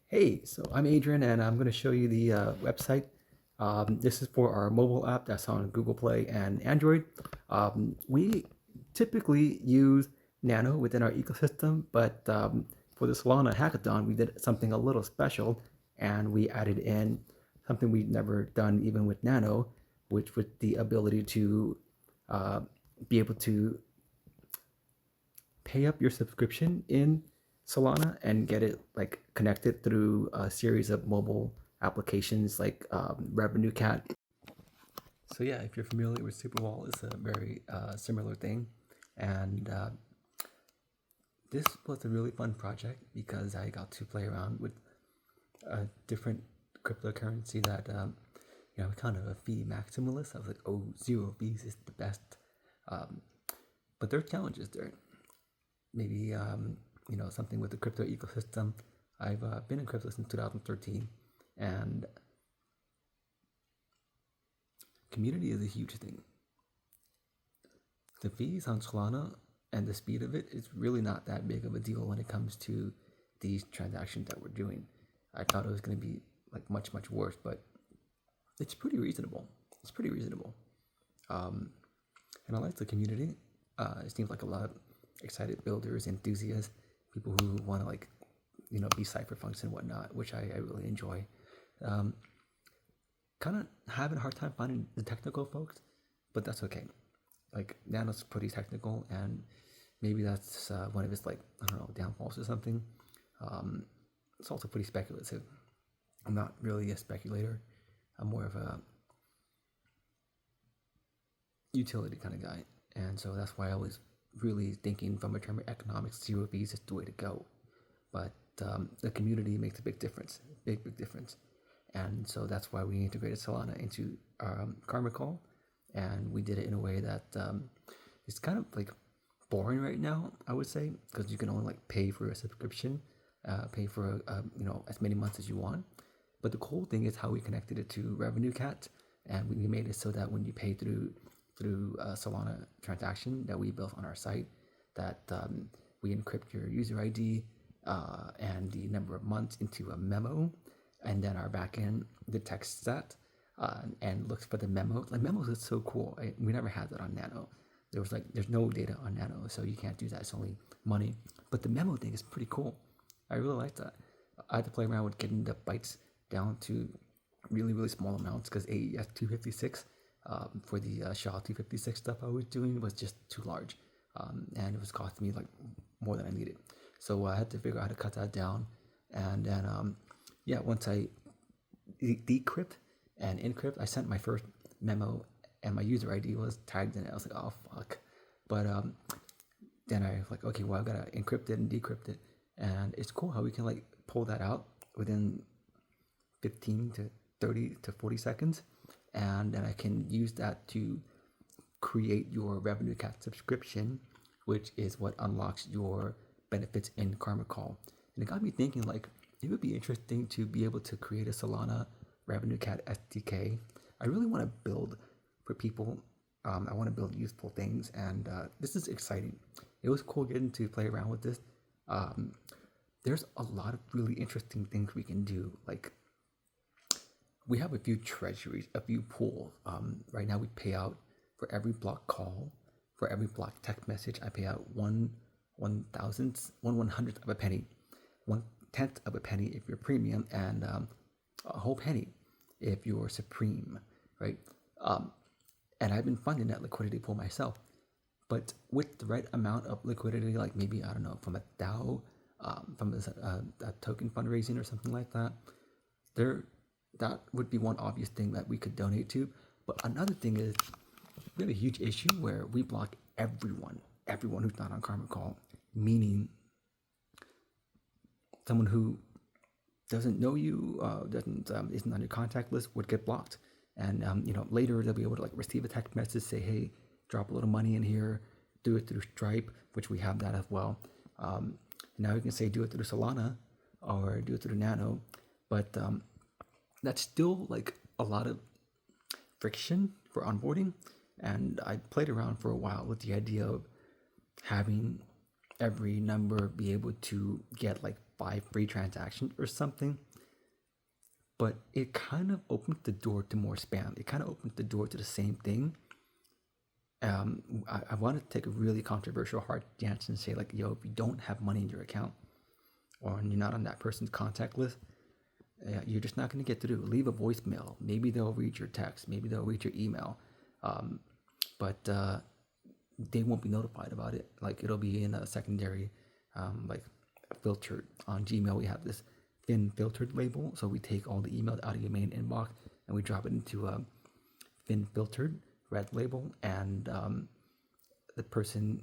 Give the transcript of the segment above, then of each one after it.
Hey, so I'm Adrian, and I'm going to show you the website. This is for our mobile app that's on Google Play and Android. We typically use Nano within our ecosystem, but for the Solana Hackathon, we did something a little special, and we added in something we've never done even with Nano, which was the ability to uh, be able to pay up your subscription in Solana and get it like connected through a series of mobile applications like Revenue Cat. So yeah, if you're familiar with Superwall, it's a very similar thing, and this was a really fun project because I got to play around with a different cryptocurrency that kind of a fee maximalist. I was like, oh, zero fees is the best, um, but there are challenges there. Maybe something with the crypto ecosystem. I've been in crypto since 2013, and community is a huge thing. The fees on Solana and the speed of it is really not that big of a deal when it comes to these transactions that we're doing. I thought it was going to be like much worse, but it's pretty reasonable. It's pretty reasonable, and I like the community. It seems like a lot of excited builders, enthusiasts, people who want to be cypherpunks and whatnot, which I really enjoy. Kind of having a hard time finding the technical folks, but that's okay. Like Nano's pretty technical, and maybe that's one of his I don't know, downfalls or something. It's also pretty speculative. I'm not really a speculator. I'm more of a utility kind of guy, and so that's why I was really thinking from a term of economics, zero fees is the way to go. But the community makes a big difference, big difference. And so that's why we integrated Solana into KarmaCall, and we did it in a way that is kind of like boring right now, I would say, because you can only pay for a subscription, pay for as many months as you want. But the cool thing is how we connected it to Revenue Cat, and we made it so that when you pay through a Solana transaction that we built on our site, that we encrypt your user ID and the number of months into a memo, and then our backend detects that and looks for the memo. Like memos is so cool. We never had that on Nano. There's no data on Nano, so you can't do that. It's only money. But the memo thing is pretty cool. I really like that. I had to play around with getting the bytes down to really small amounts because AES 256 for the SHA 256 stuff I was doing was just too large, and it was costing me more than I needed. So I had to figure out how to cut that down, and then once I decrypt and encrypt, I sent my first memo, and my user ID was tagged in it. I was like, oh fuck, but then I was like, okay, well I gotta encrypt it and decrypt it, and it's cool how we can pull that out within 15 to 30 to 40 seconds, and then I can use that to create your Revenue Cat subscription, which is what unlocks your benefits in KarmaCall. And it got me thinking it would be interesting to be able to create a Solana Revenue Cat SDK. I really want to build for people. I want to build useful things, and this is exciting. It was cool getting to play around with this. There's a lot of really interesting things we can do. We have a few treasuries, a few pools. Right now we pay out for every block call, for every block text message. I pay out one thousandth, one hundredth of a penny, 1/10 of a penny if you're premium, and a whole penny if you're supreme, right? And I've been funding that liquidity pool myself, but with the right amount of liquidity, like maybe I don't know, from a DAO, from a token fundraising or something like that, that would be one obvious thing that we could donate to. But another thing is we have a huge issue where we block everyone who's not on KarmaCall, meaning someone who doesn't know you, doesn't isn't on your contact list would get blocked. And later they'll be able to receive a text message, say, hey, drop a little money in here, do it through Stripe, which we have that as well. Now you can say do it through Solana or do it through Nano, but that's still a lot of friction for onboarding. And I played around for a while with the idea of having every number be able to get 5 free transactions or something. But it kind of opens the door to more spam. It kind of opens the door to the same thing. I want to take a really controversial hard stance and say, like, yo, if you don't have money in your account, or you're not on that person's contact list, you're just not going to get through. Leave a voicemail. Maybe they'll read your text. Maybe they'll read your email. But they won't be notified about it. Like, it'll be in a secondary, like, filtered. On Gmail, we have this thin filtered label. So we take all the emails out of your main inbox and we drop it into a thin filtered red label, and the person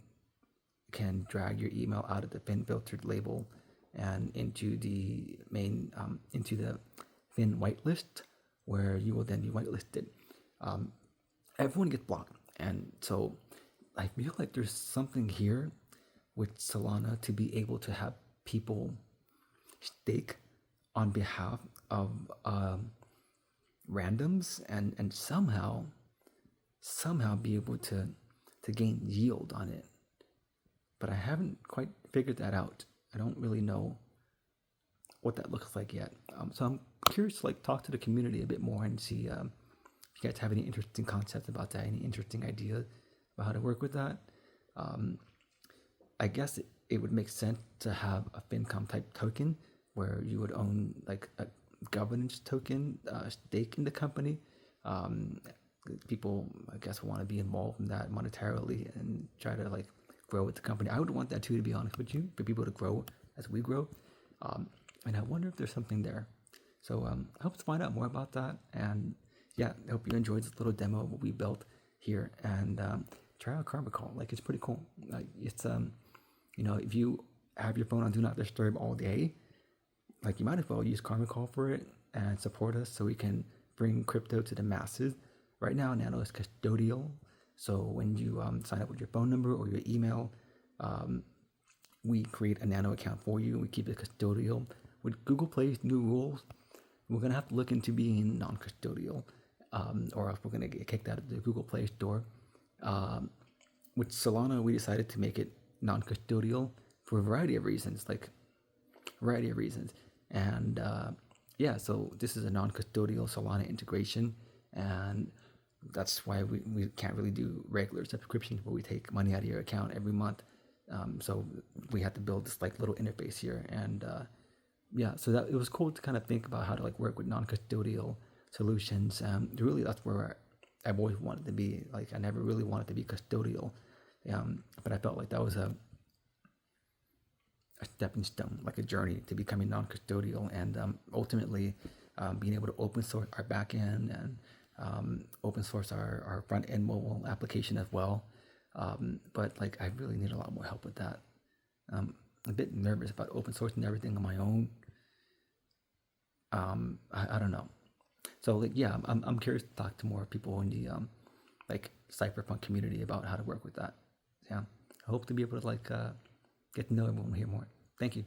can drag your email out of the thin filtered label and into the main, into the thin whitelist, where you will then be whitelisted. Everyone gets blocked. And so I feel like there's something here with Solana to be able to have people stake on behalf of randoms and somehow be able to gain yield on it. But I haven't quite figured that out. I don't really know what that looks like yet. So I'm curious to, like, talk to the community a bit more and see if you guys have any interesting concepts about that, any interesting ideas about how to work with that. I guess it would make sense to have a FinCom type token where you would own, like, a governance token, stake in the company. People, I guess, want to be involved in that monetarily and try to, like, grow with the company. I would want that too, to be honest with you, for people to grow as we grow. And I wonder if there's something there. So I hope to find out more about that. And yeah, I hope you enjoyed this little demo of what we built here. And try out KarmaCall. Like, it's pretty cool. Like, it's if you have your phone on Do Not Disturb all day, like, you might as well use KarmaCall for it and support us so we can bring crypto to the masses. Right now, Nano is custodial. So when you sign up with your phone number or your email, we create a Nano account for you. We keep it custodial. With Google Play's new rules, we're going to have to look into being non-custodial, or else we're going to get kicked out of the Google Play Store. With Solana, we decided to make it non-custodial for a variety of reasons, And yeah, so this is a non-custodial Solana integration, and that's why we can't really do regular subscriptions where we take money out of your account every month. So we had to build this, like, little interface here, and yeah, so that it was cool to kind of think about how to, like, work with non-custodial solutions. Really, that's where I've always wanted to be. Like, I never really wanted to be custodial, but I felt like that was a stepping stone, like a journey to becoming non-custodial, and ultimately being able to open source our backend and open source our front end mobile application as well. But, like, I really need a lot more help with that. I'm a bit nervous about open sourcing everything on my own. I don't know. So, like, yeah, I'm curious to talk to more people in the like, cypherpunk community about how to work with that. Yeah, I hope to be able to, like, get to know everyone here more. Thank you.